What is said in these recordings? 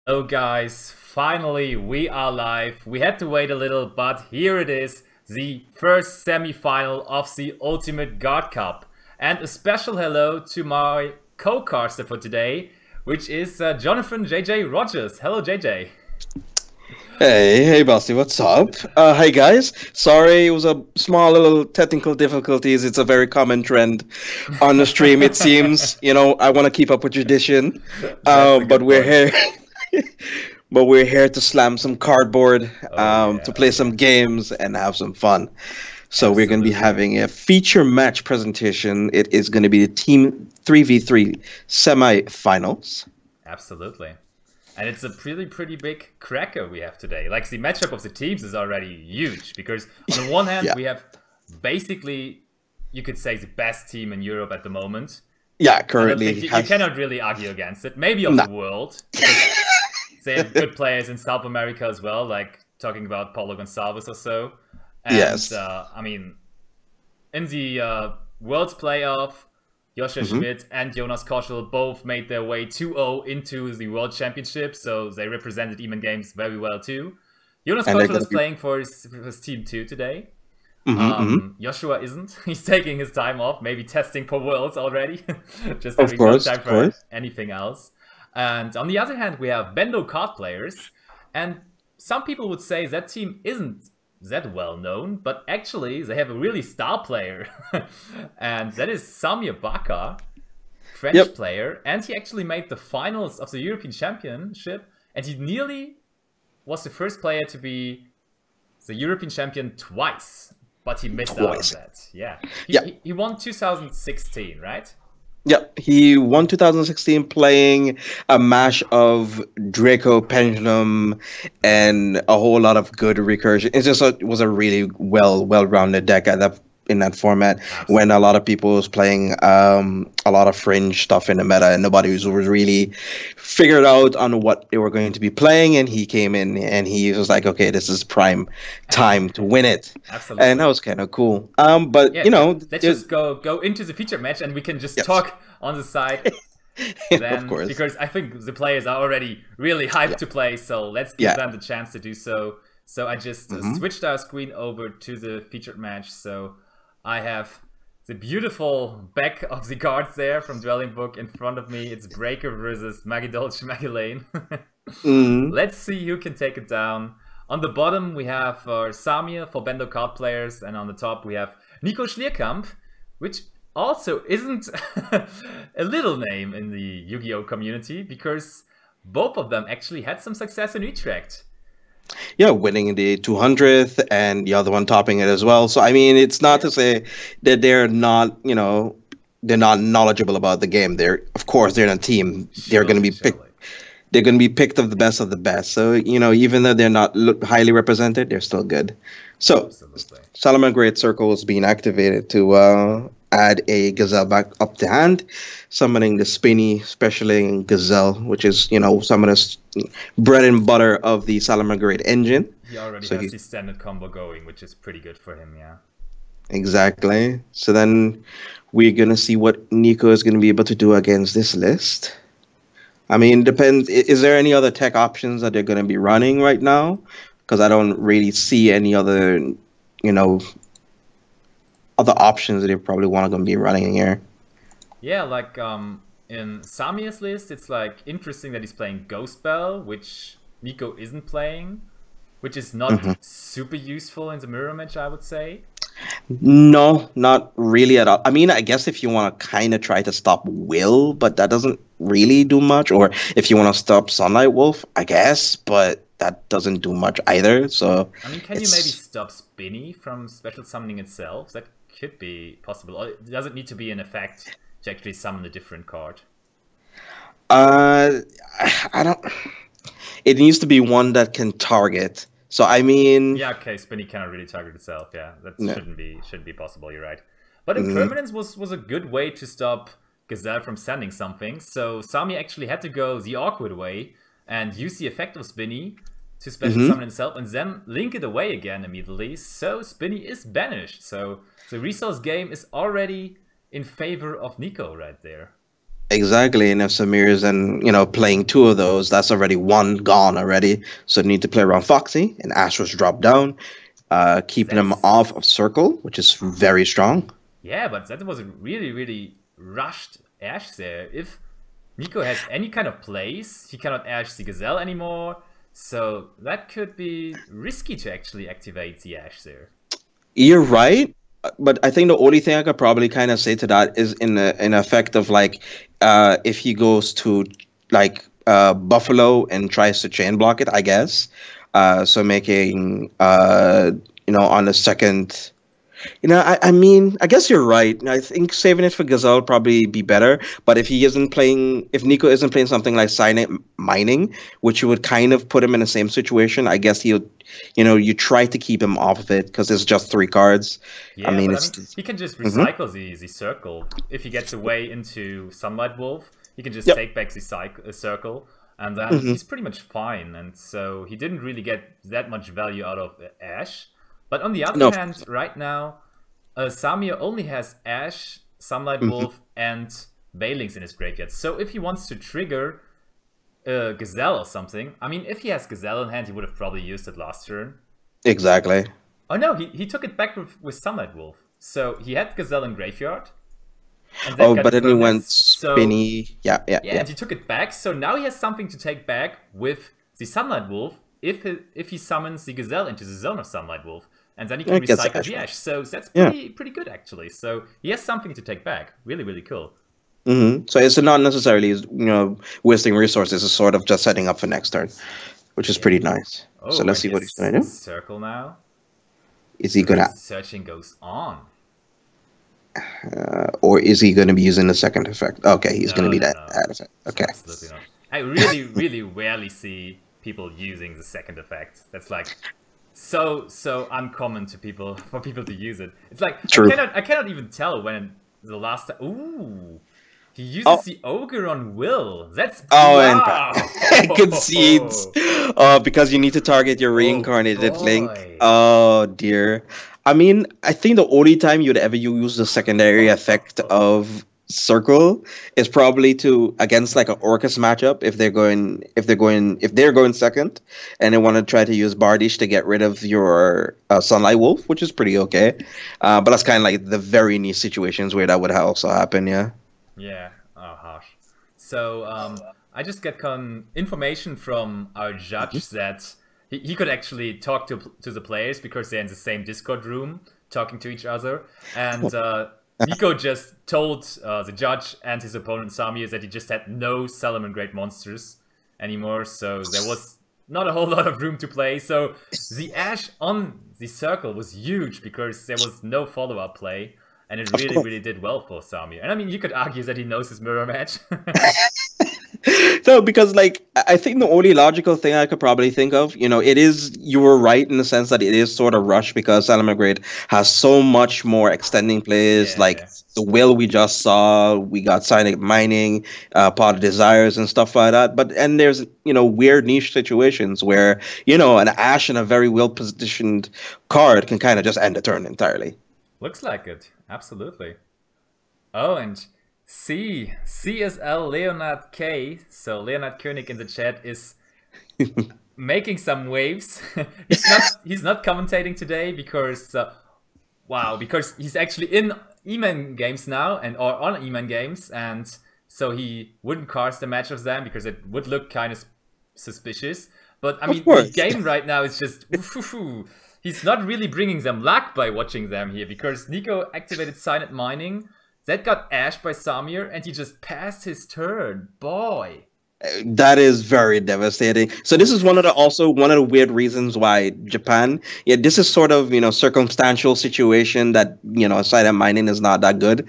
Hello guys, finally we are live. We had to wait a little, but here it is, the first semi-final of the Ultimate God Cup. And a special hello to my co-caster for today, which is Jonathan JJ Rogers. Hello JJ. Hey, Basti, what's up? Hey guys, sorry, it was a small little technical difficulties. It's a very common trend on the stream, it seems. I want to keep up with tradition, That's a but good we're point. here. But we're here to slam some cardboard, Oh to yeah, oh play yeah. some games and have some fun. So we're going to be Absolutely. having a feature match presentation. It is going to be the Team 3v3 semi-finals. Absolutely. And it's a pretty big cracker we have today. Like the matchup of the teams is already huge because on the one hand Yeah, we have basically, you could say, the best team in Europe at the moment. yeah, I don't currently think you has. cannot really argue against it. Maybe of Nah. the world, because they have good players in South America as well, like talking about Paulo Gonçalves or so. And Yes. I mean, in the World's Playoff, Joshua Hmm. Schmidt and Jonas Koschel both made their way 2-0 into the World Championship, so they represented Eman Games very well too. Jonas And they're Koschel going is to be. playing for his team too today. Hmm. Joshua isn't. He's taking his time off, maybe testing for Worlds already, just Of having no course, time of for course. anything else. And on the other hand, we have Bendo card players, and some people would say that team isn't that well known, but actually they have a really star player, and that is Samir Baka, French Yep. player, and he actually made the finals of the European Championship, and he nearly was the first player to be the European champion twice, but he missed out on Twice. that. Yeah, he, Yeah. he, he won 2016, right? Yeah. He won 2016 playing a mash of Draco Pendulum and a whole lot of good recursion. It was a really well-rounded deck at that format when a lot Absolutely. of people was playing a lot of fringe stuff in the meta and nobody was really figured out on what they were going to be playing, and he came in and he was like, okay, this is prime time to win it. And that Absolutely. was kind of cool. But Yeah, let's there- just go into the featured match, and we can just yes. talk on the side Of then, course. because I think the players are already really hyped Yeah. to play, so let's give Yeah. them the chance to do so. So I just Hmm. switched our screen over to the featured match, so I have the beautiful back of the cards there from Dwelling Book in front of me. It's Breaker versus Magidolch Magilane. Hmm. Let's see who can take it down. On the bottom we have Samir for Bendo card players, and on the top we have Nico Schlierkamp, which also isn't a little name in the Yu-Gi-Oh community, because both of them actually had some success in Utrecht. Yeah, winning the 200th and the other one topping it as well. So I mean, it's not Yeah, to say that they're not knowledgeable about the game. Of course they're in a team. They're going to surely, be picked. surely. They're going to be picked of the best. So even though they're not highly represented, they're still good. So Absolutely. Solomon Great Circle is being activated to add a Gazelle back up to hand, summoning the Spinny, specialing Gazelle, which is some of the bread and butter of the Solomon Great engine. He already So has he the standard combo going, which is pretty good for him, yeah. Exactly. So then we're gonna see what Nico is gonna be able to do against this list. I mean, depends. Is there any other tech options that they're gonna be running right now? Because I don't really see any you know, other options that they probably want to be running here. Yeah, like in Samir's list, it's like interesting that he's playing Ghost Bell, which Nico isn't playing, which is not Hmm. super useful in the mirror match, I would say. No, not really at all. I mean, I guess if you want to kind of try to stop Will, but that doesn't really do much. Or if you want to stop Sunlight Wolf, I guess, but that doesn't do much either. So I mean, can you maybe it's stop Spinny from special summoning itself? That could be possible. Or does it need to be an effect to actually summon a different card? uh, I don't. It needs to be one that can target. So I mean, Yeah, okay, Spinny cannot really target itself. Yeah, that no. shouldn't be possible. You're right. But Mhm. Impermanence was a good way to stop Gazelle from sending something. So Sami actually had to go the awkward way and use the effect of Spinny to special Mhm. summon itself and then link it away again immediately. So Spinny is banished. So the resource game is already in favor of Nico right there. Exactly, and if Samir's and playing two of those, that's already one gone already. So they need to play around Foxy, and Astro's drop down, keeping him off That's of Circle, which is very strong. yeah, but that was a really, really rushed Ash there. If Nico has any kind of plays, he cannot Ash the Gazelle anymore. So that could be risky to actually activate the Ash there. You're right, but I think the only thing I could probably kind of say to that is in effect of like, if he goes to like Buffalo and tries to chain block it, I guess. So making on the second. I mean, I guess you're right. I think saving it for Gazelle would probably be better. But if Nico isn't playing something like Silent Mining, which would kind of put him in the same situation, I guess you try to keep him off of it because it's just three cards. I Yeah, mean, but I it's. mean, he can just Mhm. recycle the circle. If he gets away into Sunlight Wolf, he can just Yep. take back the circle, and then Hmm. he's pretty much fine. And so he didn't really get that much value out of Ash. But on the other No. hand, right now, Samir only has Ash, Sunlight Hmm. Wolf, and Balings in his graveyard. So if he wants to trigger Gazelle or something, I mean, if he has Gazelle in hand, he would have probably used it last turn. Exactly. Oh no, he took it back with Sunlight Wolf. So he had Gazelle in graveyard, and that Oh, got but then he permanent. went So spinny. Yeah, yeah, yeah, yeah. and he took it back. So now he has something to take back with the Sunlight Wolf if he summons the Gazelle into the zone of Sunlight Wolf, and then he I can guess recycle the actually. Ash. So that's Yeah. pretty good actually. So he has something to take back. Really, really cool. So it's not necessarily wasting resources. It's sort of just setting up for next turn, which is Yeah. pretty nice. So Oh, let's and see what he's his gonna do. circle now. Is he So gonna, searching goes on. or is he gonna be using the second effect? Okay, he's gonna No, be no, that no. add effect. Okay. Absolutely not. I really, really rarely see people using the second effect. That's like so uncommon to people for people to use it. It's like True. I cannot even tell when the last time. Ooh, he Oh, uses the ogre on Will. That's oh, and concedes. wow. Because you need to target your Oh reincarnated link. boy. Oh dear. I mean, I think the only time you'd ever use the secondary effect of circle is probably to against like an Orcus matchup if they're going second and they want to try to use Bardish to get rid of your Sunlight Wolf, which is pretty okay. But that's kind of like the very niche situations where that would also happen. Yeah. Yeah. Oh, harsh. So, I just got information from our judge that he could actually talk to the players because they're in the same Discord room talking to each other. And Nico just told the judge and his opponent Samir that he just had no Salomon Great Monsters anymore. So there was not a whole lot of room to play. So the Ash on the circle was huge because there was no follow-up play. And it Of really, course. really did well for Samir. And I mean, you could argue that he knows his mirror match. No, because like I think the only logical thing I could probably think of, it is you were right in the sense that it is sort of rushed because Salamagrade has so much more extending plays, like Yeah. the will we just saw, we got Silent Mining, Pot of Desires and stuff like that. But and there's weird niche situations where an Ash in a very well positioned card can kind of just end the turn entirely. Looks like it. Absolutely. Oh, and CSL Leonard K. So Leonard Koenig in the chat is making some waves. he's not commentating today because wow, because he's actually in E-Man games now or on E-Man games, and so he wouldn't cast the match of them because it would look kind of suspicious. But I Of mean, the course. game right now is just he's not really bringing them luck by watching them here because Nico activated Silent Mining. That got Ash by Samir, and he just passed his turn. Boy. That is very devastating. So this is one of the weird reasons why Japan, yeah, this is sort of circumstantial situation that silent mining is not that good.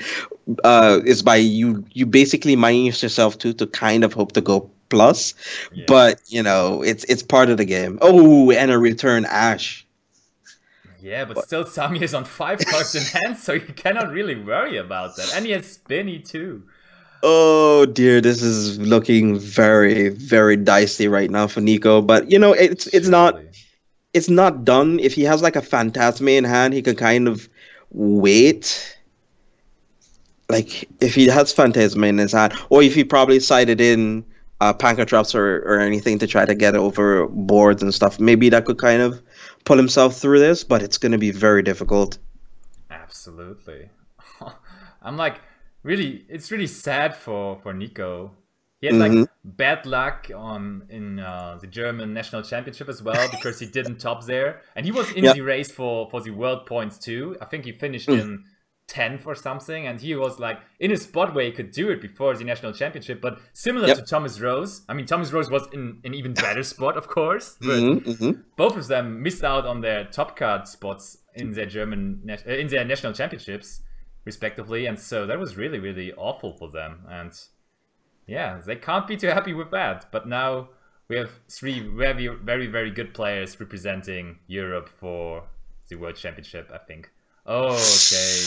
Is by you basically mining yourself to kind of hope to go plus, Yeah. but it's part of the game. Oh, and a return Ash. Yeah, but But still Samir is on 5 cards in hand, so you cannot really worry about that. And he has Spinny too. oh dear, this is looking very very dicey right now for Nico. But it's not. Surely. It's not done. If he has like a Phantasme in hand, he can kind of wait. like if he has Phantasma in his hand, or if he probably sided in Pancatrops or anything to try to get over boards and stuff, maybe that could kind of pull himself through this, but it's going to be very difficult. Absolutely. I'm like, really, it's really sad for Nico. He had like Hmm. bad luck in the German national championship as well because he didn't top there, and he was in Yep. the race for the world points too. I think he finished Mm. in 10th or something, and he was like in a spot where he could do it before the national championship. But similar to Yep. Thomas Rose, I mean, Thomas Rose was in an even better spot, of course, but Hmm. Hmm. both of them missed out on their top card spots in their in their national championships, respectively, and so that was really, really awful for them. And yeah, they can't be too happy with that. But now we have three very, very, very good players representing Europe for the World Championship, I think. Okay.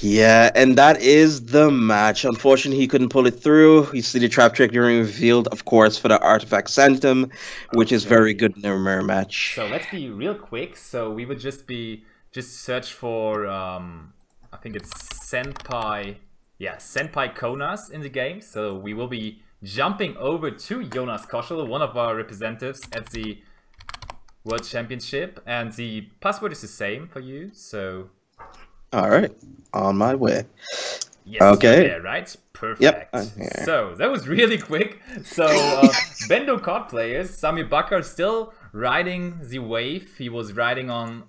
Yeah, and that is the match. Unfortunately, he couldn't pull it through. You see the trap trick during revealed, of course, for the Artifact Sanctum, which is very Okay. good in a mirror match. So let's be real quick. So we would just search for I think it's Senpai, yeah, Senpai Konas in the game. So we will be jumping over to Jonas Koschel, one of our representatives at the World Championship, and the password is the same for you. So All right, on my way. yes, you're Okay. there, right? Perfect. Yep, I'm here. So that was really quick. So Bendo card players, Sami Bakar still riding the wave he was riding on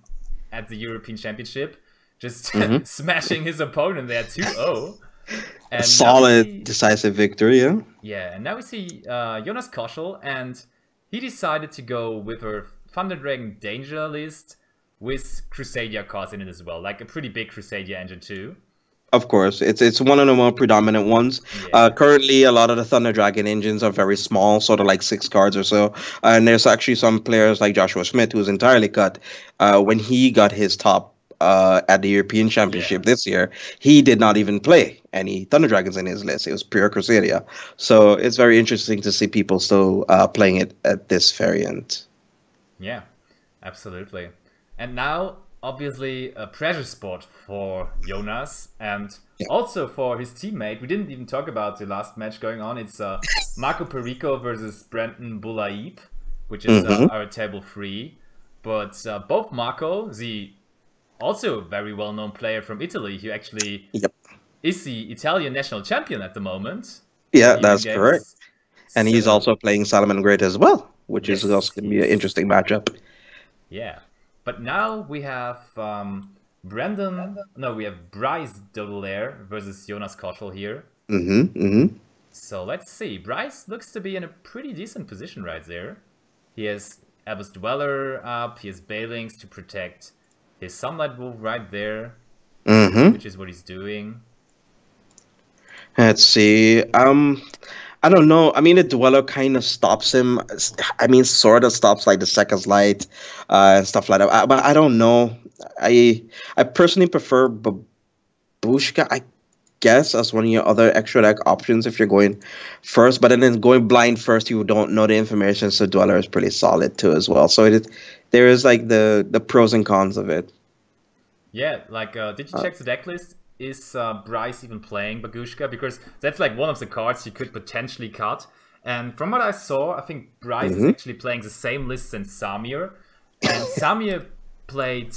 at the European Championship, just Mhm. smashing his opponent there 2-0. A And now we solid, see, decisive victory. Yeah. yeah, and now we see Jonas Koschel, and he decided to go with her Thunder Dragon Danger list with Crusadia cards in it as well, like a pretty big Crusadia engine too. Of course, it's one of the more predominant ones. Yeah. Currently, a lot of the Thunder Dragon engines are very small, sort of like 6 cards or so. And there's actually some players like Joshua Schmidt who's entirely cut. When he got his top at the European Yeah. Championship this year, he did not even play any Thunder Dragons in his list. It was pure Crusadia. So it's very interesting to see people still playing it at this variant. Yeah, absolutely. And now, obviously, a pressure spot for Jonas and Yeah. also for his teammate. We didn't even talk about the last match going on. It's Marco Perico versus Brenton Boulaib, which is Hmm. our table 3. But both Marco, the also very well-known player from Italy, who actually Yep. is the Italian national champion at the moment Yeah, for Evan that's correct. Games. And he's So, also playing Solomon Great as well, which is also yes, going to be an he's interesting matchup. yeah. But now we have we have Bryce Dodelaire versus Jonas Koschel here. Hmm. Hmm. So let's see. Bryce looks to be in a pretty decent position right there. He has Abyss Dweller up, he has Balings to protect his Sunlight Wolf right there, Hmm. which is what he's doing. Let's see. I don't know. I mean, the Dweller kind of stops him. I mean, sort of stops like the Second's Light, and stuff like that. But I don't know. I personally prefer Babushka, I guess, as one of your other extra deck options if you're going first. But then going blind first, you don't know the information. So Dweller is pretty solid too as well. So there is like the pros and cons of it. Yeah, like, did you check the deck list? Is Bryce even playing Bagushka? Because that's like one of the cards you could potentially cut. And from what I saw, I think Bryce is Hmm. actually playing the same list as Samir. And Samir played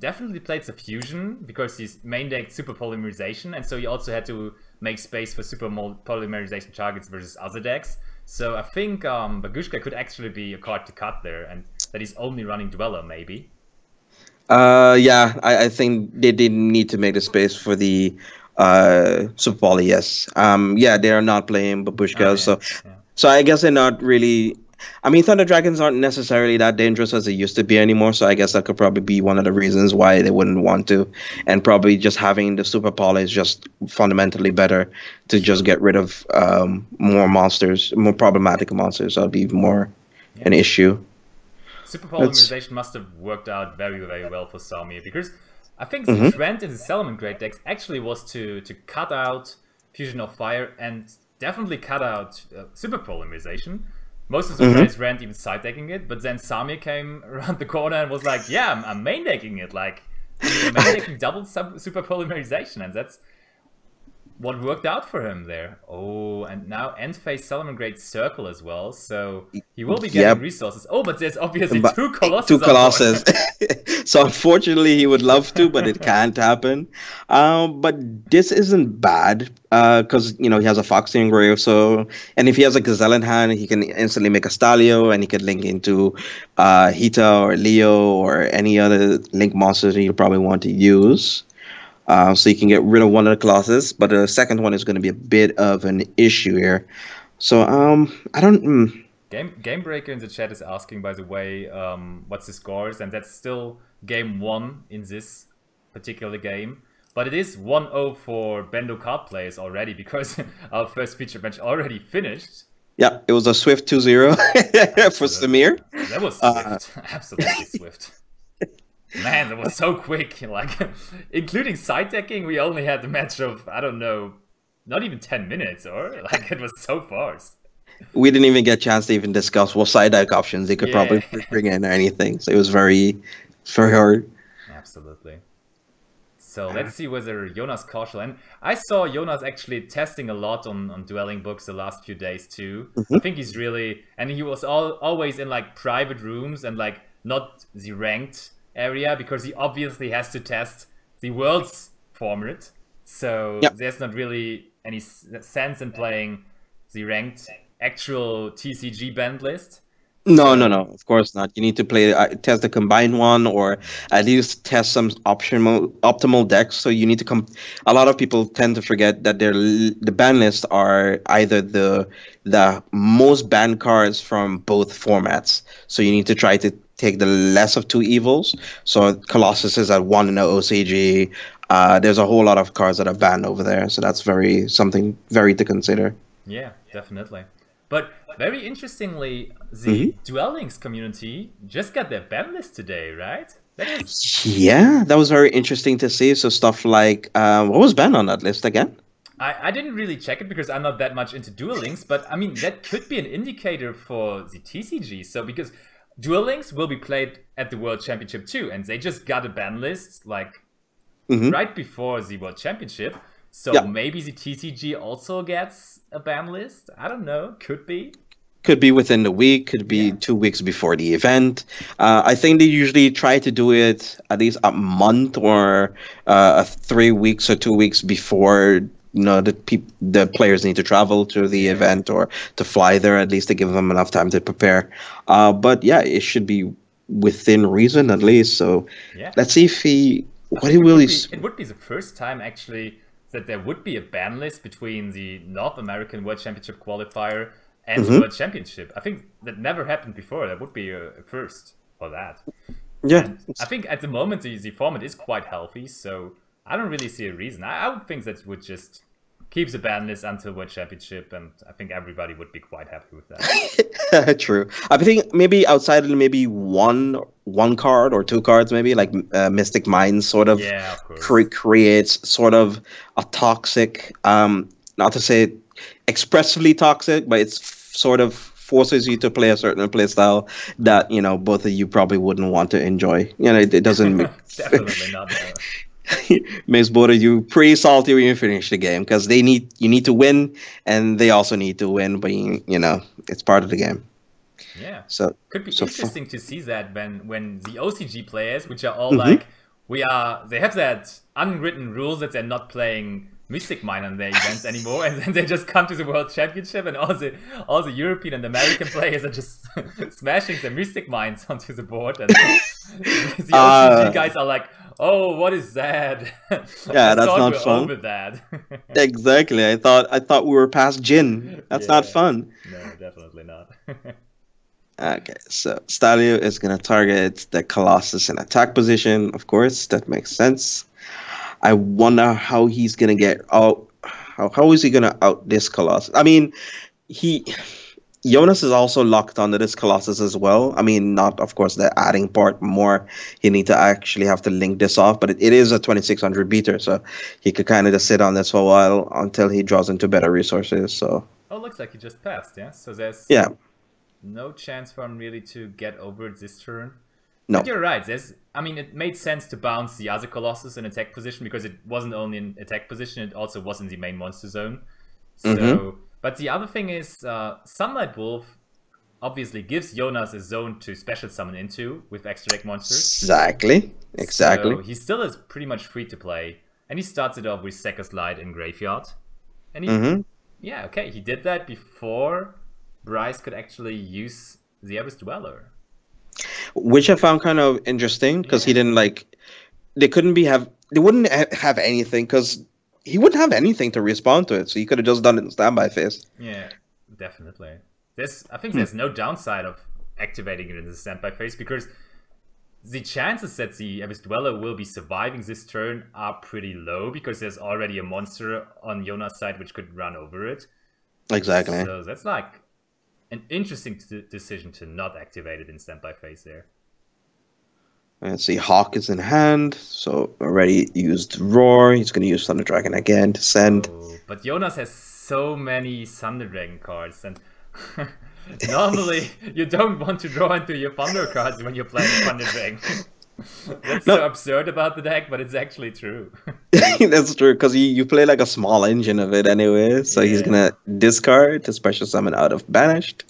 definitely played the fusion because he's main decked super polymerization, and so he also had to make space for super polymerization targets versus other decks. So I think Bagushka could actually be a card to cut there, and that he's only running Dweller maybe. Yeah, I think they didn't need to make the space for the Super Volley, yes. Yeah, they are not playing Oh Babushka, yeah, so yeah. I guess they're not really. I mean, Thunder Dragons aren't necessarily that dangerous as they used to be anymore, so I guess that could probably be one of the reasons why they wouldn't want to. And probably just having the Super Poly is just fundamentally better to just Sure. get rid of more monsters, more problematic monsters. That'll be more Yeah. an issue. Super That's. polymerization must have worked out very, very well for Samir, because I think the Hmm. trend in the Salomon Great decks actually was to cut out Fusion of Fire and definitely cut out Super polymerization. Most of the Hmm. players ran even side decking it, but then Samir came around the corner and was like, "Yeah, I'm main decking it. Like, I'm main decking double super polymerization," and that's what worked out for him there? Oh, and now end phase Solomon Great Circle as well, so he will be getting Yep. resources. Oh, but there's obviously But two two Colossus on board. Colossus. So unfortunately, he would love to, but it can't happen. But this isn't bad because he has a Fox Engrave. So, and if he has a Gazelle in hand, he can instantly make a Stalio, and he could link into Hita or Leo or any other link monsters that he'll probably want to use. So you can get rid of one of the Colossus, but the second one is going to be a bit of an issue here. So I don't. Game Breaker in the chat is asking, by the way, what's the scores, and that's still game 1 in this particular game. But it is 1-0 for Bendo card players already, because our first feature match already finished. Yeah, it was a swift 2-0 for Samir. That was swift. Absolutely swift. Man, that was so quick. Like, including side decking, we only had the match of, I don't know, not even 10 minutes, or like it was so fast. We didn't even get a chance to even discuss what side deck options they could probably bring in or anything. So it was very, very hard. Absolutely. So let's see whether Jonas Kaushal, and I saw Jonas actually testing a lot on dueling books the last few days too. I think he's really, and he was always in like private rooms and like not the ranked area, because he obviously has to test the world's format. So there's not really any sense in playing the ranked actual TCG band list. No, of course not. You need to play test the combined one, or at least test some optimal decks. So you need to come. A lot of people tend to forget that the ban lists are either the most banned cards from both formats. So you need to try to take the less of two evils. So Colossus is at 1 in the OCG. There's a whole lot of cards that are banned over there. So that's something very to consider. Yeah, definitely. But very interestingly, the Duel Links community just got their ban list today, right? Yeah, that was very interesting to see. So stuff like, what was banned on that list again? I didn't really check it because I'm not that much into Duel Links, but I mean, that could be an indicator for the TCG. So because Duel Links will be played at the World Championship too, and they just got a ban list like right before the World Championship. So maybe the TCG also gets a ban list? I don't know. Could be. Could be within the week. Could be 2 weeks before the event. I think they usually try to do it at least a month or 3 weeks or 2 weeks before the players need to travel to the event or to fly there, at least to give them enough time to prepare. But yeah, it should be within reason at least. So let's see if it would be the first time actually that there would be a ban list between the North American World Championship qualifier and the World Championship. I think that never happened before. That would be a first for that. Yeah. And I think at the moment the format is quite healthy, so I don't really see a reason. I would think that would just keep the ban list until World Championship, and I think everybody would be quite happy with that. True. I think maybe outside of maybe one card or two cards, maybe like Mystic Minds sort of, creates sort of a toxic, not to say expressively toxic, but it's sort of forces you to play a certain play style that both of you probably wouldn't want to enjoy. It doesn't definitely not. Makes both of you pretty salty when you finish the game, because you need to win, and they also need to win, but it's part of the game. Yeah. So could be interesting to see that when the OCG players, which are all like they have that unwritten rules that they're not playing Mystic Mine on their events anymore, and then they just come to the World Championship, and all the European and American players are just smashing their Mystic Mines onto the board, and the OCG guys are like, oh, what is that? Yeah, that's not fun. Over that. Exactly. I thought we were past Jin. That's not fun. No, definitely not. Okay, so Stalio is going to target the Colossus in attack position. Of course, that makes sense. I wonder how he's going to get out. How is he going to out this Colossus? I mean, Jonas is also locked onto this Colossus as well. I mean, not, of course, the adding part more. He need to actually have to link this off, but it is a 2600 beater, so he could kind of just sit on this for a while until he draws into better resources. So. Oh, looks like he just passed, yeah? So there's no chance for him really to get over this turn. But No. you're right. I mean, it made sense to bounce the other Colossus in attack position because it wasn't only in attack position; it also was in the main monster zone. Mm-hmm. So, but the other thing is, Sunlight Wolf obviously gives Jonas a zone to special summon into with extra deck monsters. Exactly. So Exactly. he still is pretty much free to play, and he starts it off with Sekka's Light in Graveyard. And Mm-hmm. yeah, okay, he did that before Bryce could actually use the Abyss Dweller. Which I found kind of interesting because he Yeah, didn't like. They wouldn't have anything because he wouldn't have anything to respond to it. So he could have just done it in standby phase. yeah, definitely. I think Hmm. there's no downside of activating it in the standby phase because the chances that the Abyss Dweller will be surviving this turn are pretty low because there's already a monster on Yona's side which could run over it. Exactly. So that's like an interesting decision to not activate it in standby phase there. Let's see, Hawk is in hand, so already used Roar. He's going to use Thunder Dragon again to send. Oh, but Jonas has so many Thunder Dragon cards, and normally you don't want to draw into your Thunder cards when you're playing Thunder Dragon. That's so No, absurd about the deck, but it's actually true. that's true because you play like a small engine of it anyway. So he's Yeah. going to discard to special summon out of Banished.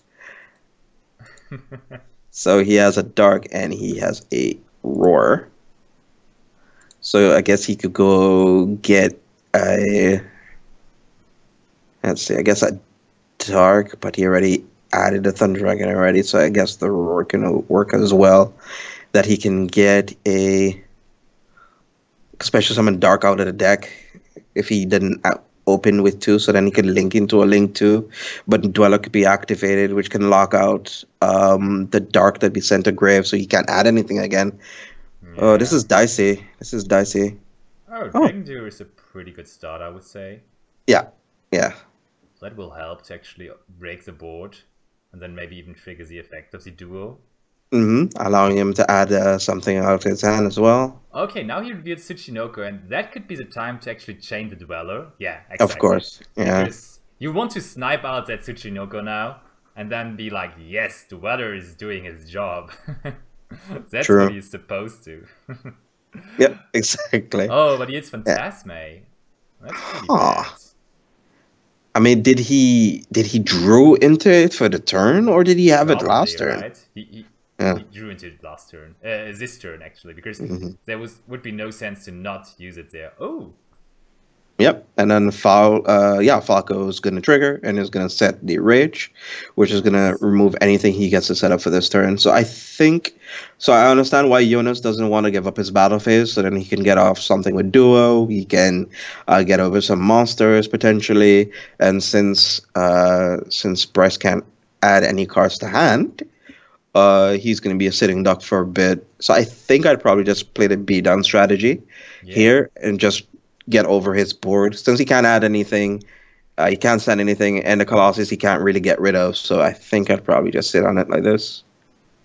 So he has a Dark and he has a Roar. So I guess he could go get a. Let's see, I guess a Dark, but he already added a Thunder Dragon already, so I guess the Roar can work as well. That he can get a special summon Dark out of the deck if he didn't open with two, so then he could link into a link two, but Dweller could be activated, which can lock out the Dark that be sent to grave, so he can't add anything again. Oh, this Yeah. is dicey. This is dicey. Oh, Oh, Dragon Deer is a pretty good start, I would say. yeah, yeah. That will help to actually break the board, and then maybe even trigger the effect of the duo. Allowing him to add something out of his hand as well. Okay, now he revealed Tsuchinoko, and that could be the time to actually chain the Dweller. Yeah, Of exactly. course, yeah. Because you want to snipe out that Tsuchinoko now, and then be like, yes, Dweller is doing his job. That's what True. he's supposed to. Yep, exactly. Oh, but he hits Yeah. Phantasme. That's pretty Huh. bad. I mean, did he drew into it for the turn, or did he have it Probably, last turn? right? He Yeah. he drew into it last turn. This turn actually, because hmm there would be no sense to not use it there. Oh, Yep. And then Falco is going to trigger and is going to set the rage, which is going to nice. remove anything he gets to set up for this turn. So I understand why Jonas doesn't want to give up his battle phase, so then he can get off something with duo. He can get over some monsters potentially, and since Bryce can't add any cards to hand, he's going to be a sitting duck for a bit. So I think I'd probably just play the be done strategy Yeah, here and just get over his board. Since he can't add anything, he can't send anything, and the Colossus he can't really get rid of. So I think I'd probably just sit on it like this.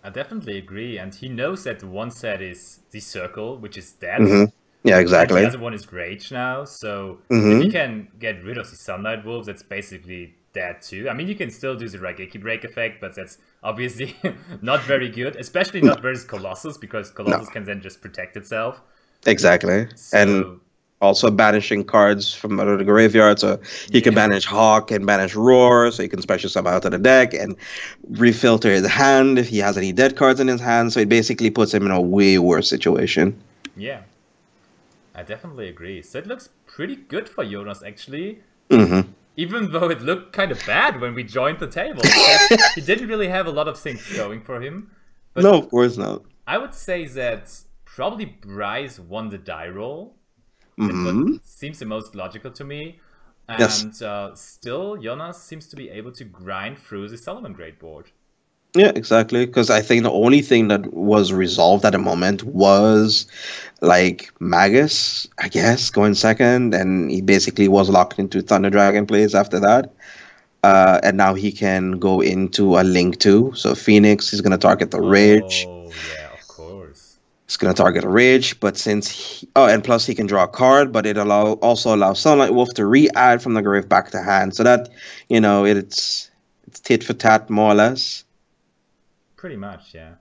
I definitely agree. And he knows that one set is the circle, which is dead, hmm Yeah, and the exactly. other one is rage now. So if you hmm can get rid of the Sunlight Wolves, that's basically dead too. I mean, you can still do the Raigeki break effect, but that's obviously not very good, especially No, not versus Colossus, because no, Colossus can then just protect itself. exactly. And So also banishing cards from out of the graveyard, so he can yeah, banish Hawk and banish Roar, so he can special some out of the deck and refilter his hand if he has any dead cards in his hand. So it basically puts him in a way worse situation. yeah, I definitely agree. So it looks pretty good for Jonas actually, hmm even though it looked kind of bad when we joined the table because he didn't really have a lot of things going for him. No, But of course not. I would say that probably Bryce won the die roll. That what hmm seems the most logical to me. Yes. And still, Jonas seems to be able to grind through the Solomon Great board. Yeah, exactly. Because I think the only thing that was resolved at the moment was like Magus, I guess, going second, and he basically was locked into Thunder Dragon plays after that. And now he can go into a Link too. So Phoenix is gonna target the Rage. Oh, yeah, of course. It's gonna target a Rage, but and plus he can draw a card, but it also allows Sunlight Wolf to re-add from the grave back to hand. So that it's tit for tat more or less. Pretty much, yeah.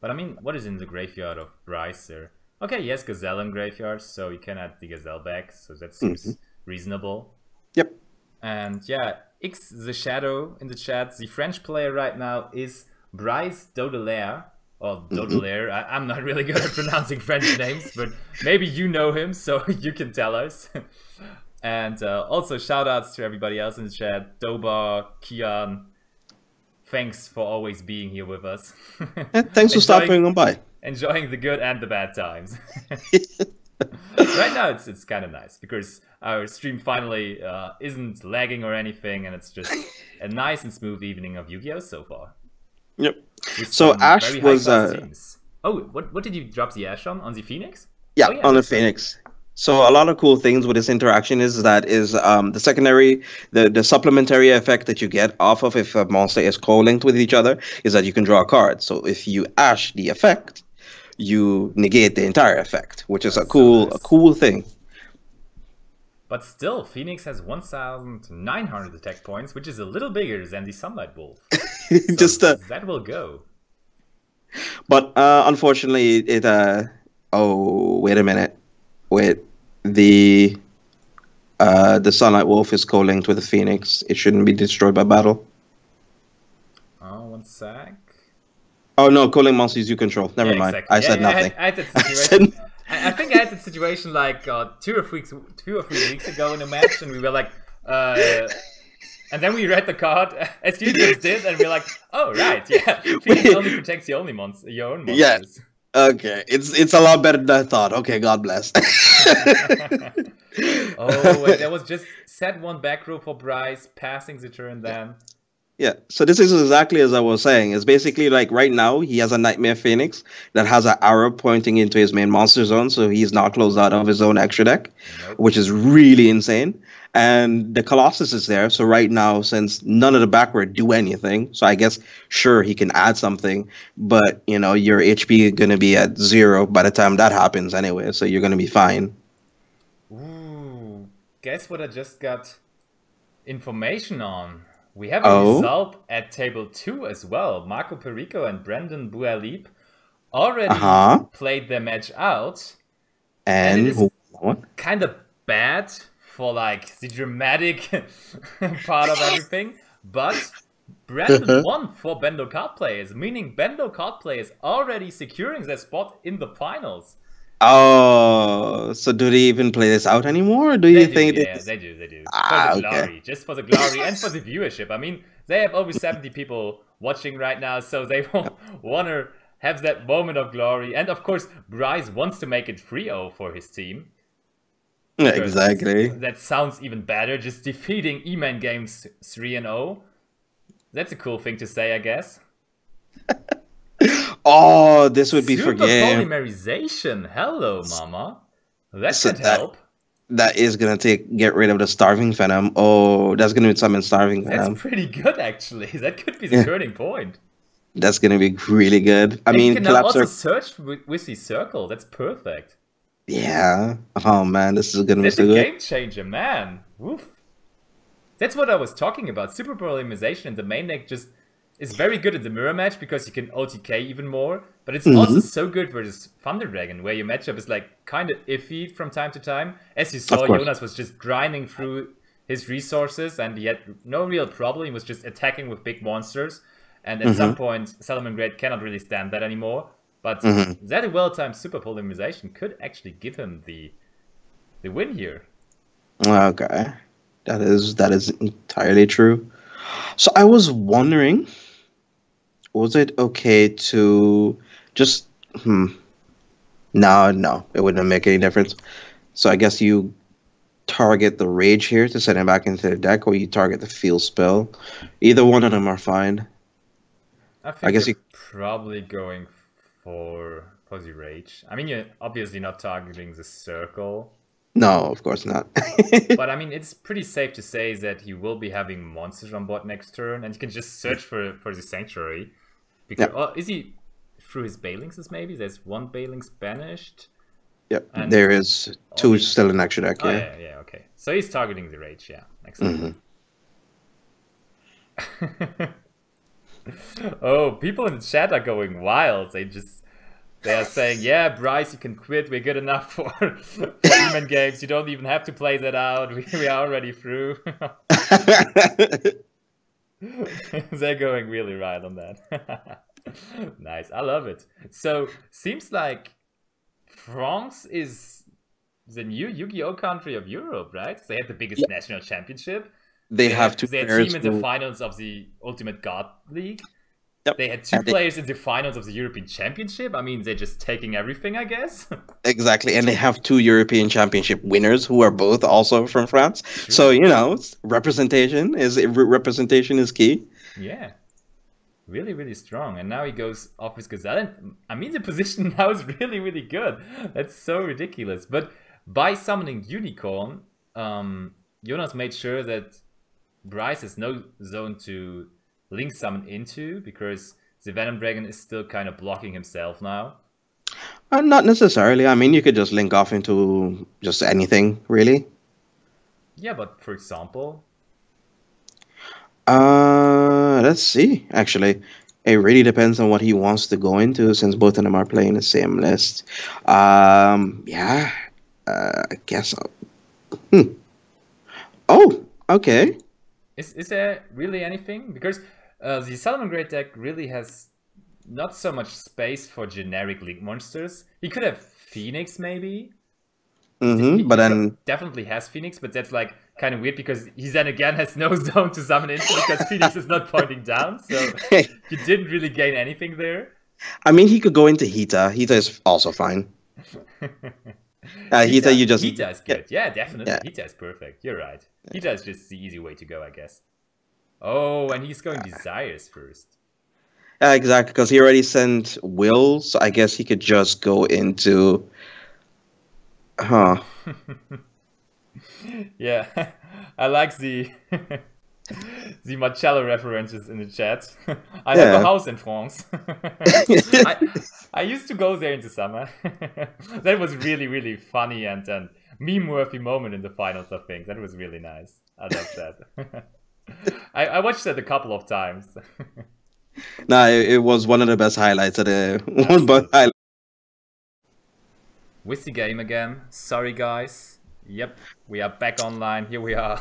But I mean, what is in the graveyard of Bryce there? Okay, he has Gazelle in graveyard, so you can add the Gazelle back, so that Hmm. seems reasonable. Yep. And yeah, X the Shadow in the chat, the French player right now is Bryce Dodelaire. Or Hmm. Dodelaire. I'm not really good at pronouncing French names, but maybe you know him, so you can tell us. And also shout outs to everybody else in the chat. Dobar, Kian, thanks for always being here with us. And thanks for enjoying stopping on by. enjoying the good and the bad times. Right now it's kind of nice because our stream finally isn't lagging or anything, and it's just a nice and smooth evening of Yu-Gi-Oh so far Yep. with So some Ash very high was class teams. Oh, what did you drop the Ash on the Phoenix? yeah, Oh yeah, on the that's right. Phoenix. So a lot of cool things with this interaction is the secondary, the supplementary effect that you get off of if a monster is co-linked with each other is that you can draw a card. So if you ash the effect, you negate the entire effect, which is That's so a nice. cool thing. But still, Phoenix has 1,900 attack points, which is a little bigger than the Sunlight Wolf. So Just that will go. but unfortunately oh wait a minute. Wait. The Sunlight Wolf is co-linked with the Phoenix. It shouldn't be destroyed by battle. Oh, one sec. Oh no, co-linked monsters you control. Never Yeah, mind. exactly. I Yeah, said yeah, nothing. I had that I said situation. I think I had that situation like 2 or 3 weeks ago in a match, and we were like, and then we read the card as you just did, and we're like, oh right, yeah, Phoenix only protects your own yeah. monsters. Okay. It's a lot better than I thought. Okay, God bless. Oh, and there was just set one back row for Bryce, passing the turn then. Yeah, so this is exactly as I was saying. It's basically like right now he has a Nightmare Phoenix that has an arrow pointing into his main monster zone, so he's not closed out of his own extra deck, Nope. which is really insane. And the Colossus is there, so right now, since none of the backward do anything, so I guess sure he can add something, but you know your HP gonna be at 0 by the time that happens anyway, so you're gonna be fine. Ooh, guess what I just got information on? We have a Oh, result at table 2 as well. Marco Perico and Brendan Bualip already uh-huh. played their match out, and it And is who won? kind of bad for like the dramatic part of everything, but Brandon won for Bendo card players, meaning Bendo card players already securing their spot in the finals. Oh, so do they even play this out anymore? Or do They you do, think yeah, this? they do, they do. For the Ah, okay. glory, just for the glory and for the viewership. I mean, they have over 70 people watching right now, so they want to have that moment of glory. And of course, Bryce wants to make it 3-0 for his team, Yeah, because exactly. that sounds even better, just defeating E-Man Games 3-0. That's a cool thing to say, I guess. Oh, this would be for Super game. polymerization. Hello, mama. That So could help. that is gonna get rid of the starving venom. Oh, that's gonna summon starving That's venom. pretty good, actually. That could be the Yeah, turning point. that's gonna be really good. I And you mean, can now also collapser. search with the circle. That's perfect. Yeah. Oh man, this is gonna be That's a so good. game changer, man. Woof. That's what I was talking about. Super polymerization in the main deck just is very good in the mirror match because you can OTK even more. But it's also Hmm. so good versus Thunder Dragon, where your matchup is like kind of iffy from time to time. As you Of saw, course. Jonas was just grinding through his resources and he had no real problem. He was just attacking with big monsters. And at some Hmm. point, Salomon Great cannot really stand that anymore. But Hmm. that well-timed super polymerization could actually give him the win here. Okay. That is entirely true. So I was wondering, was it okay to just hmm, no, it wouldn't make any difference. So I guess you target the rage here to send it back into the deck, or you target the field spell. Either one of them are fine. I I think guess you're you. probably going for the rage. I mean, you're obviously not targeting the circle, No, of course not. but I mean, it's pretty safe to say that he will be having monsters on board next turn, and you can just search for the sanctuary. Because Yeah, is he through his Balingses? Maybe there's one Balings banished, yeah. and There is two only. still in extra deck. Oh Yeah. yeah, yeah, okay. So he's targeting the rage. Yeah, excellent. Hmm. Oh, people in the chat are going wild. They are saying, yeah, Bryce, you can quit. We're good enough for E-Man games. You don't even have to play that out. We are already through. They're going really right on that. Nice. I love it. So, seems like France is the new Yu-Gi-Oh country of Europe, right? They have the biggest Yeah. national championship. They have two their players team in the who, finals of the Ultimate God League. yep, They had two and they, players in the finals of the European Championship. I mean, they're just taking everything, I guess. exactly, and they have two European Championship winners who are both also from France. So True. representation is key. Yeah. Really, really strong. And now he goes off his Gazelle. And, I mean, the position now is really, really good. That's so ridiculous. But by summoning Unicorn, Jonas made sure that Bryce has no zone to link summon into, because the Venom Dragon is still kind of blocking himself now. Not necessarily. I mean, you could just link off into just anything, really. Yeah, but for example, Let's see. Actually, it really depends on what he wants to go into, since both of them are playing the same list. Yeah. I guess. Oh, okay. is there really anything? Because the Solomon Great deck really has not so much space for generic link monsters. He could have Phoenix, maybe. But then Definitely has Phoenix, but that's like kind of weird because he then again has no zone to summon into because Phoenix is not pointing down, so you didn't really gain anything there. I mean, he could go into Hita. Hita is also fine. Hita, you just Hita is good. Yeah, definitely. Yeah. Hita is perfect. You're right. Hita is just the easy way to go, I guess. Oh, and he's going Desires first. Exactly, because he already sent Will, so I guess he could just go into. Huh. Yeah, I like the the Marcello references in the chat. I have a house in France. I used to go there in the summer. That was really, really funny and meme-worthy moment in the finals, I think. That was really nice. I love that. I watched that a couple of times. Nah, it was one of the best highlights of the Absolutely. With the game again. Sorry, guys. Yep, we are back online. Here we are.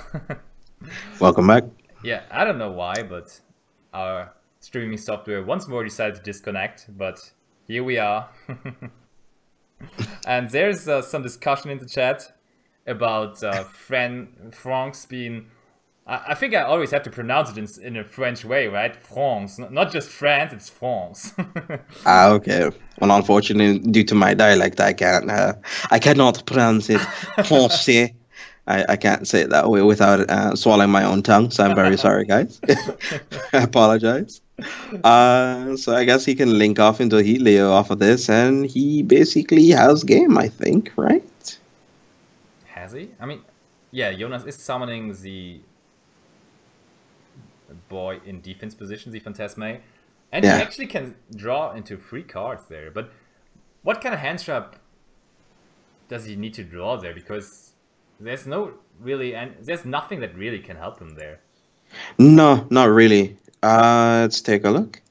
Welcome back. Yeah, I don't know why, but our streaming software once more decided to disconnect, but here we are. And there's some discussion in the chat about France being... I think I always have to pronounce it in a French way, right? France, not just France, it's France. Okay. Well, unfortunately, due to my dialect, I cannot pronounce it français. I can't say it that way without swallowing my own tongue. So I'm very sorry, guys. I apologize. So I guess he can link off into Helio off of this, and he basically has game, I think, right? Has he? I mean, yeah, Jonas is summoning the boy in defense position, the Phantasme, and he actually can draw into 3 cards there. But what kind of hand trap does he need to draw there? Because there's there's nothing that really can help him there. No, not really. Let's take a look.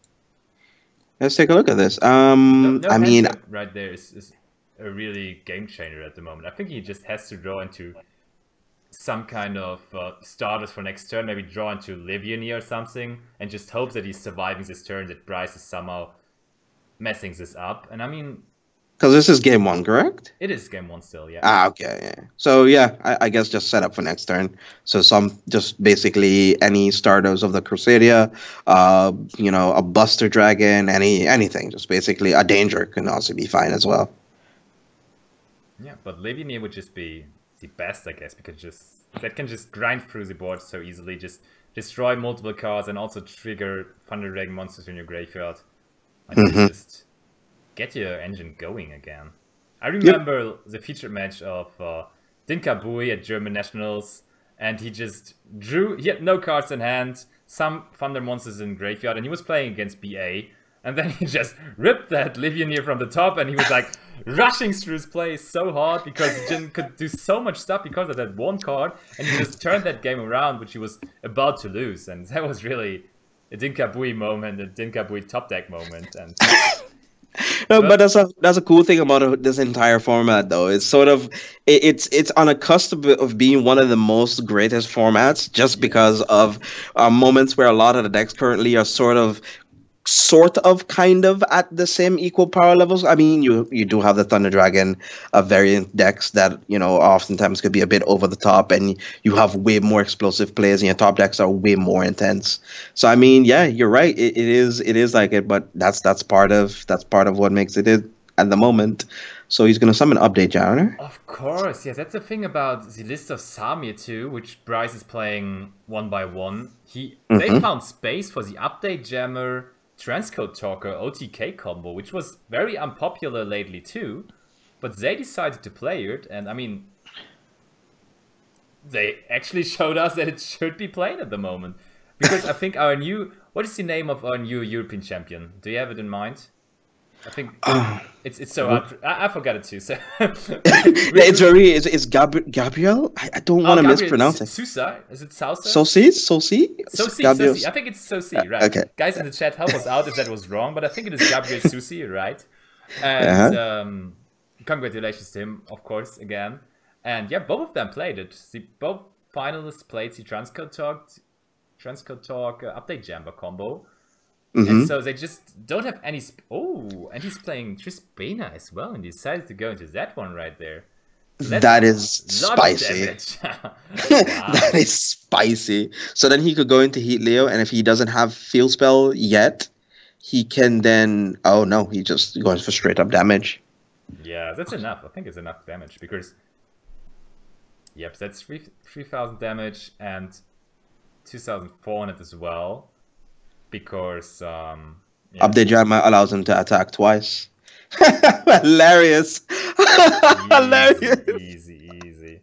Let's take a look at this. I mean, right there is a really game changer at the moment. I think he just has to draw into some kind of starters for next turn, maybe draw into Liviani or something, and just hope that he's surviving this turn, that Bryce is somehow messing this up. And I mean... Because this is game 1, correct? It is game 1 still, yeah. Okay, yeah. So yeah, I guess just set up for next turn. So just basically any starters of the Crusadia, a Buster Dragon, anything. Just basically a Danger can also be fine as well. Yeah, but Liviani would just be the best, I guess, because that can just grind through the board so easily, just destroy multiple cards and also trigger Thunder Dragon monsters in your graveyard. And just get your engine going again. I remember the featured match of Dinka Bui at German Nationals, and he had no cards in hand, some Thunder monsters in graveyard, and he was playing against BA. And then he just ripped that Livianier from the top, and he was like rushing through his play so hard because Jin could do so much stuff because of that one card, and he just turned that game around, which he was about to lose, and that was really a Dinkabui moment, a Dinkabui top deck moment, and No, but but that's a cool thing about this entire format, though. It's sort of it's on a cusp of being one of the most greatest formats, just yeah, because of moments where a lot of the decks currently are sort of kind of at the same equal power levels. I mean, you do have the Thunder Dragon variant decks that oftentimes could be a bit over the top, and you have way more explosive plays, and your top decks are way more intense. So I mean, yeah, you're right. It is like it, but that's part of what makes it at the moment. So he's gonna summon Update Janner. of course, yes. That's the thing about the list of Samir too, which Bryce is playing one by one. They Mm-hmm. found space for the update jammer transcode talker OTK combo, which was very unpopular lately too. But they decided to play it, and I mean, they actually showed us that it should be played at the moment. Because I think what is the name of our new European champion? Do you have it in mind? I think it's so hard. I forgot it too. So It's very it's Gabriel. I don't want oh, to Gabriel mispronounce it. Sousa? Is it Sousa? Sosi, Sosi. I think it's Sosi, right? Okay. Guys in the chat, help us out if that was wrong, but I think it is Gabriel Susi, right? And Uh-huh. congratulations to him, of course, again. And yeah, both of them played it. Both finalists played the Transcode Talk update jammer combo. And Mm-hmm. so they just don't have any. Oh, and he's playing Trispana as well, and he decided to go into that one right there. So that's That is a lot of spicy. damage. That Wow. is spicy. So then he could go into Heat Leo, and if he doesn't have Field Spell yet, he can then. Oh no, he just goes for straight up damage. Yeah, that's enough. I think it's enough damage because, yep, that's 3,000 damage and 2,400 as well. Because, yeah, Update Jammer allows him to attack twice. Hilarious. easy, Hilarious. easy.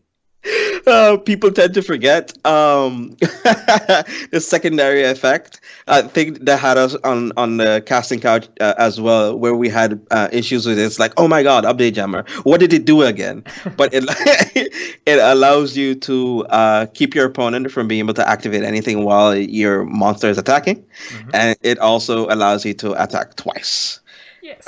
People tend to forget the secondary effect. I think that had us on the casting couch as well, where we had issues with it. It's like, oh my god, update jammer. What did it do again? But it it allows you to keep your opponent from being able to activate anything while your monster is attacking, Hmm. and it also allows you to attack twice. Yes.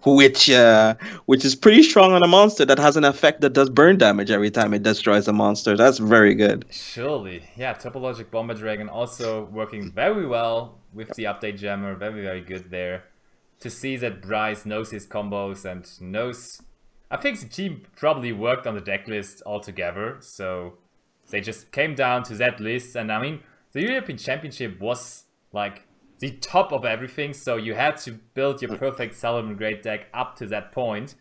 Which is pretty strong on a monster that has an effect that does burn damage every time it destroys a monster. That's very good. Surely. Yeah, Topologic Bomber Dragon also working very well with the update jammer. Very good there. To see that Bryce knows his combos and knows. I think the team probably worked on the deck list altogether, so they just came down to that list. And I mean, the European Championship was like the top of everything, so you had to build your perfect Solomon Great deck up to that point.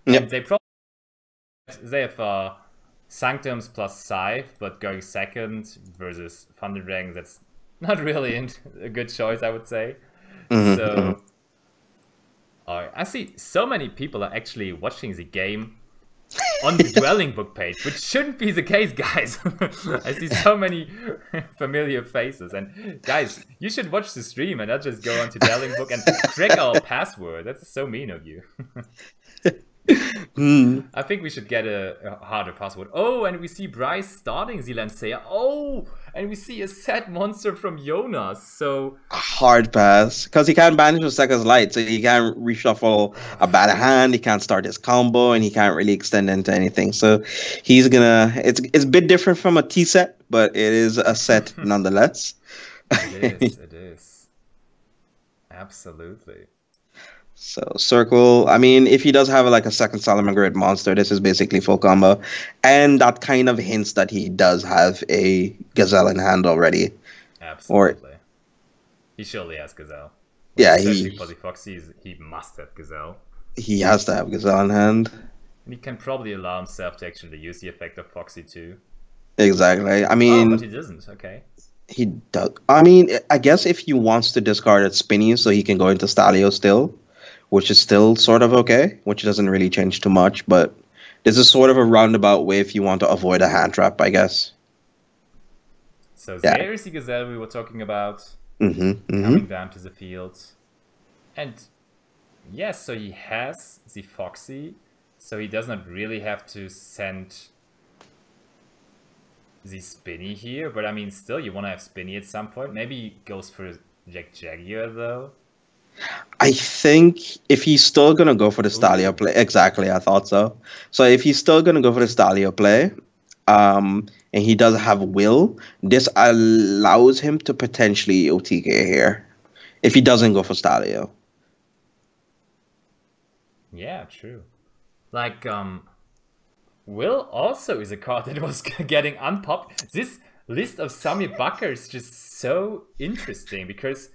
And Yep. they have Sanctums plus Scythe, but going second versus Thunder Dragon, that's not really a good choice, I would say. Hmm. So, I see so many people are actually watching the game on the Dwelling Book page, which shouldn't be the case, guys. I see so many familiar faces. And guys, you should watch the stream and not just go onto Dwelling Book and crack our password. That's so mean of you. Mm. I think we should get a harder password. Oh, and we see Bryce starting Zilanseia. Oh, and we see a sad monster from Jonas. So, Hard pass because he can't banish with Second's Light, so he can't reshuffle a bad hand. He can't start his combo, and he can't really extend into anything. So he's gonna. It's a bit different from a T set, but it is a set nonetheless. it is. It is. Absolutely. So circle. I mean, if he does have like a second Solomon Grid monster, this is basically full combo, and that kind of hints that he does have a Gazelle in hand already. Or Absolutely. He surely has Gazelle. When yeah, he's searching for he the Foxies, he must have Gazelle. he has to have Gazelle in hand. And he can probably allow himself to actually use the effect of Foxy too. Exactly. I Oh, but mean, he doesn't. Okay. he does. I mean, I guess if he wants to discard it Spinny, so he can go into Stalio still, which is still sort of okay, which doesn't really change too much. But this is sort of a roundabout way if you want to avoid a hand trap, I guess. So Yeah. there's the Gazelle we were talking about Mm-hmm. coming down to the field. And yes, so he has the Foxy, so he does not really have to send the Spinny here, but I mean, still, you want to have Spinny at some point. Maybe he goes for Jack Jaguar, though. I think if he's still gonna go for the Stalio Ooh. play, exactly, I thought so. So if he's still gonna go for the Stalio play, and he does have will, this allows him to potentially OTK here. If he doesn't go for Stalio. Yeah, true. Like, Will also is a card that was getting unpopped. This list of Samir Bakr is just so interesting because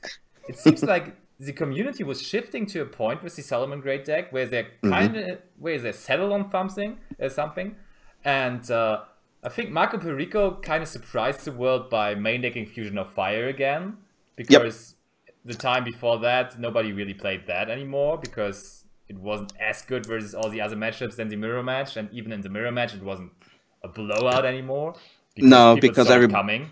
it seems like the community was shifting to a point with the Solomon Great deck where they're settled on something, and I think Marco Perico kind of surprised the world by main decking Fusion of Fire again because the time before that nobody really played that anymore because it wasn't as good versus all the other matchups than the mirror match, and even in the mirror match it wasn't a blowout anymore because No, people because saw it coming.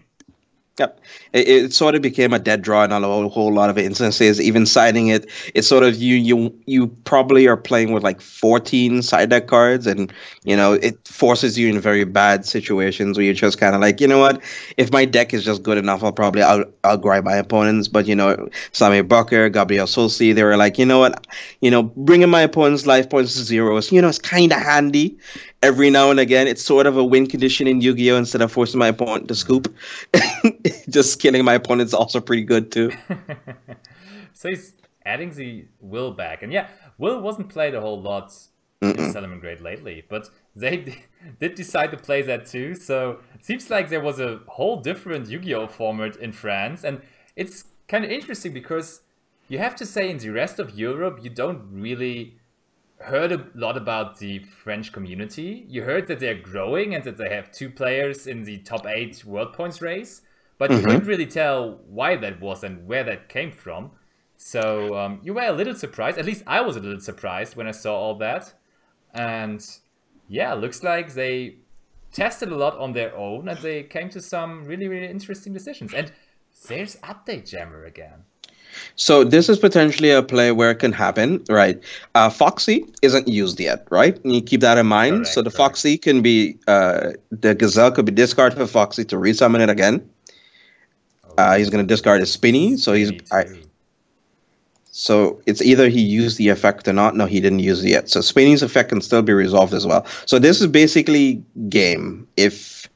Yep. It sort of became a dead draw in a whole lot of instances. Even signing it, it's sort of you probably are playing with like 14 side deck cards, and it forces you in very bad situations where you're just kind of like, you know what, if my deck is just good enough, I'll grind my opponents. But Samir Barker, Gabriel Solsi, they were like, you know what, bringing my opponent's life points to zero is, it's kind of handy every now and again. It's sort of a win condition in Yu-Gi-Oh! Instead of forcing my opponent to scoop. Just killing my opponent's also pretty good too. So he's adding the Will back, and yeah, Will wasn't played a whole lot in Solomon Great lately, but they did decide to play that too. So it seems like there was a whole different Yu-Gi-Oh format in France, and it's kind of interesting because you have to say in the rest of Europe you don't really heard a lot about the French community. You heard that they're growing and that they have 2 players in the top 8 world points race, but you couldn't really tell why that was and where that came from. So you were a little surprised. At least I was a little surprised when I saw all that. And yeah, looks like they tested a lot on their own and they came to some really, really interesting decisions. And there's Update Jammer again. So this is potentially a play where it can happen, right? Foxy isn't used yet, right? And you keep that in mind. Correct, So the correct. Foxy can be the Gazelle could be discarded for Foxy to resummon it again. He's going to discard his Spinny, so so it's either he used the effect or not. No, he didn't use it yet. So Spinny's effect can still be resolved as well. So this is basically game if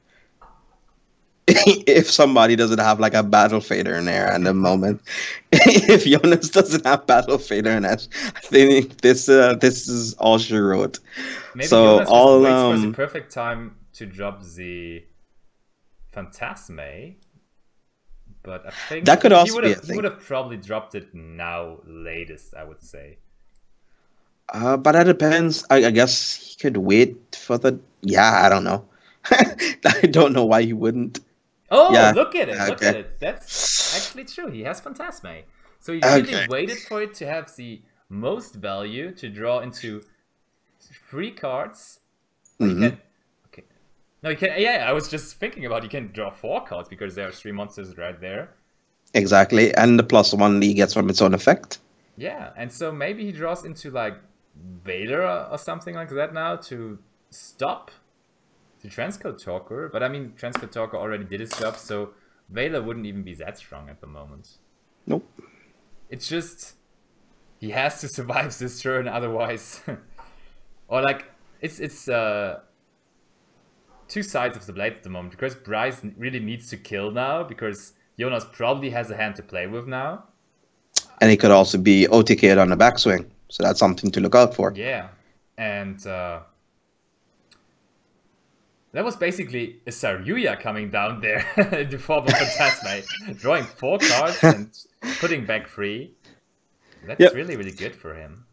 if somebody doesn't have like a battle fader in there at the moment. If Jonas doesn't have battle fader in it, I think this is all she wrote. Maybe So Jonas all just waits for the perfect time to drop the Phantasme. But I think that could also be a he thing. would have probably dropped it now latest, I would say. But that depends. I guess he could wait for the. Yeah, I don't know. I don't know why he wouldn't. Oh, Yeah. look at it! Look Okay. at it! That's actually true. He has Phantasme. So he really waited for it to have the most value to draw into 3 cards. Or you can. Okay. No, you can. Yeah, I was just thinking about you can draw 4 cards because there are 3 monsters right there. Exactly, and the +1 he gets from its own effect. Yeah, and so maybe he draws into like Vader or something like that now to stop the Transcode Talker. But I mean, Transcode Talker already did his job, so Vader wouldn't even be that strong at the moment. Nope. It's just he has to survive this turn, otherwise, or like it's 2 sides of the blade at the moment because Bryce really needs to kill now because Jonas probably has a hand to play with now. And he could also be OTK'd on the backswing. So that's something to look out for. Yeah. And that was basically a Saryuya coming down there in the form of Phantasme, drawing 4 cards and putting back 3. That's really, really good for him.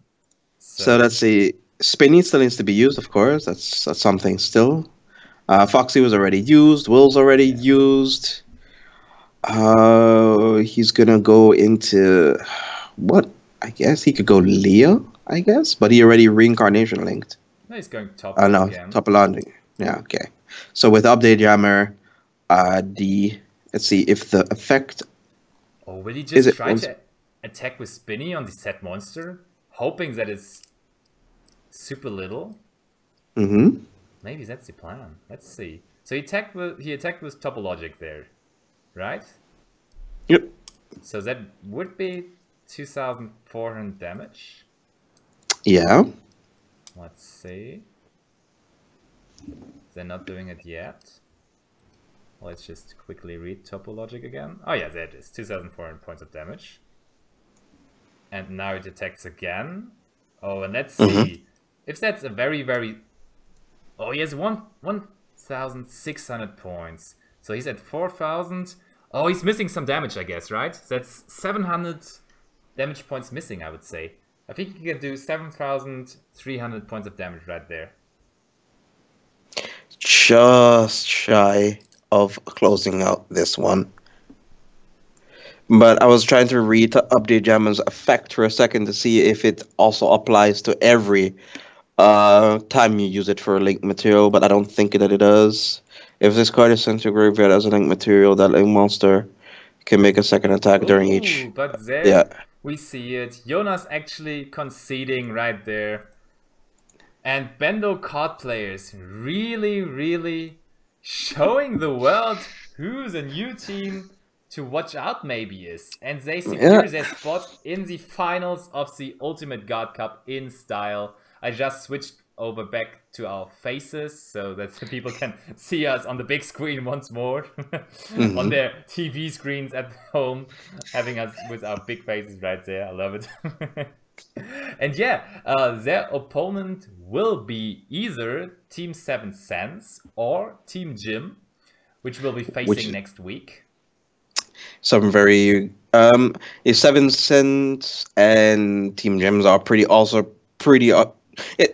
So let's see. Spinny still needs to be used, of course. That's something still. Foxy was already used. Will's already used. He's gonna go into what? I guess he could go Leo, I guess, but he already reincarnation linked. No, he's going top again. Top landing. Yeah, okay. So with Update Jammer, let's see if the effect. Oh, will he just try to attack with Spinny on the set monster, hoping that it's super little? Mm-hmm. Maybe that's the plan. Let's see. So he attacked with Topologic there, right? Yep. So that would be 2,400 damage. Yeah. Let's see. They're not doing it yet. Let's just quickly read Topologic again. Oh yeah, there it is. 2,400 points of damage. And now it attacks again. Oh, and let's see if that's a very, very... Oh, he has 1,600 points. So he's at 4,000. Oh, he's missing some damage, I guess, right? That's 700 damage points missing, I would say. I think he can do 7,300 points of damage right there. Just shy of closing out this one. But I was trying to read the update Jammer's effect for a second to see if it also applies to every time you use it for a link material, but I don't think that it does. If this card is sent to graveyard as a link material, that link monster can make a second attack during each. But there we see it. Jonas actually conceding right there. And Bendo card players really, really showing the world who's a new team to watch out maybe is. And they secure their spot in the finals of the Ultimate God Cup in style. I just switched over back to our faces so that people can see us on the big screen once more. On their TV screens at home, having us with our big faces right there. I love it. And yeah, their opponent will be either Team 7 Cents or Team Jim, which will be facing next week. Some very 7 Cents and Team Gems are pretty up.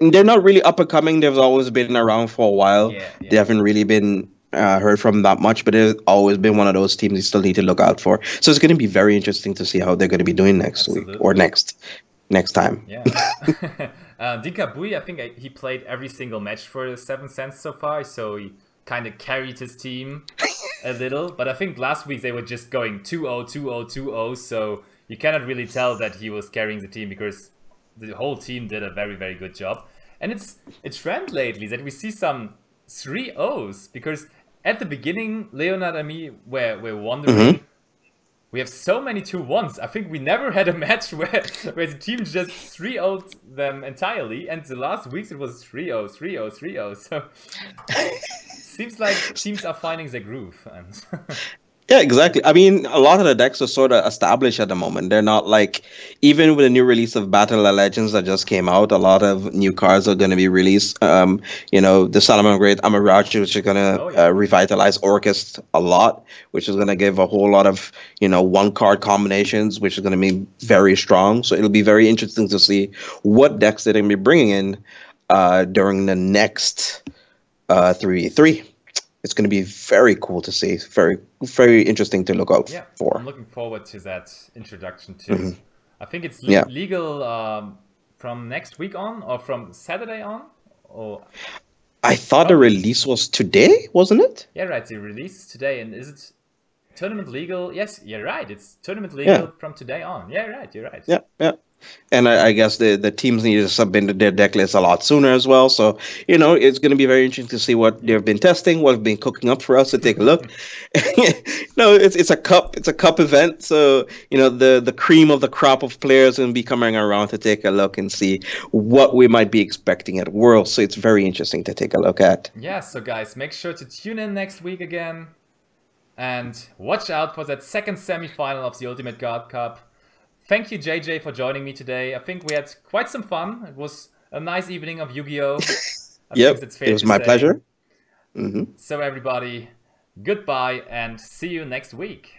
They're not really up and coming. They've always been around for a while. They haven't really been heard from that much, but they've always been one of those teams you still need to look out for. So it's going to be very interesting to see how they're going to be doing next week or next time. Yeah. Dikabui, I think he played every single match for 7 Cents so far, so he kind of carried his team a little. But I think last week they were just going 2-0, 2-0, 2-0, so you cannot really tell that he was carrying the team because the whole team did a very, very good job. And it's a trend lately that we see some 3-0s, because at the beginning, Leonard and me were wondering, we have so many 2-1s. I think we never had a match where the team just 3-0'd them entirely, and the last weeks it was 3-0, 3-0, 3-0. So seems like teams are finding their groove. And yeah, exactly. I mean, a lot of the decks are sort of established at the moment. They're not like, even with the new release of Battle of Legends that just came out, a lot of new cards are going to be released. The Solomon Great Amaraju, which is going to revitalize Orcust a lot, which is going to give a whole lot of, one card combinations, which is going to be very strong. So it'll be very interesting to see what decks they're going to be bringing in during the next 3v3. It's going to be very cool to see. Very, very interesting to look out for. I'm looking forward to that introduction too. I think it's legal from next week on, or from Saturday on. Or I thought the release was today, wasn't it? Yeah, right. The release is today, and is it tournament legal? Yes, you're right. It's tournament legal from today on. Yeah, right. You're right. Yeah. And I guess the teams need to submit their deck list a lot sooner as well. So, it's going to be very interesting to see what they've been testing, what they've been cooking up for us to take a look. It's a cup event. So, the cream of the crop of players will be coming around to take a look and see what we might be expecting at Worlds. So it's very interesting to take a look at. Yeah, so guys, make sure to tune in next week again. And watch out for that second semi-final of the Ultimate God Cup. Thank you, JJ, for joining me today. I think we had quite some fun. It was a nice evening of Yu-Gi-Oh! It was my pleasure. So everybody, goodbye and see you next week.